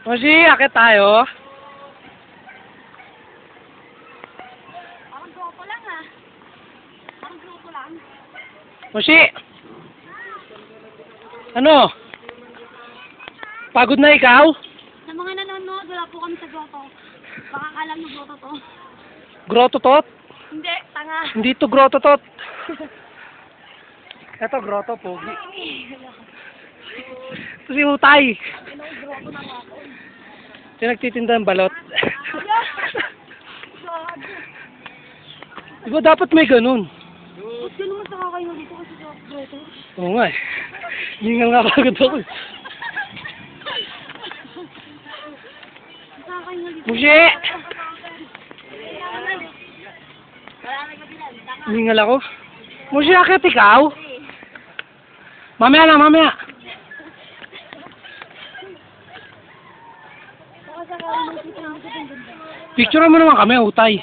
Moshi, akit tayo. Parang grupo lang ah. Parang grupo lang. Moshi! Ano? Pagod na ikaw? Sa mga nanonood, wala po kami sa grotto. Baka alam mo grotto to. Grotto tot? Hindi, tanga. Hindi to grotto tot. Ito grotto, pogi. Ito si Utay. Ito nagtitinda ng balot. Diba dapat may ganun? Ba't ganun mas nakakayo dito kasi sa grotto? Oo nga eh. Hingal nga pagod ako eh. Nakakayo dito. Mushi! Hingal ako. Mushi, akit ikaw? Mamaya na, mamaya. Picture mo naman kami, Utay.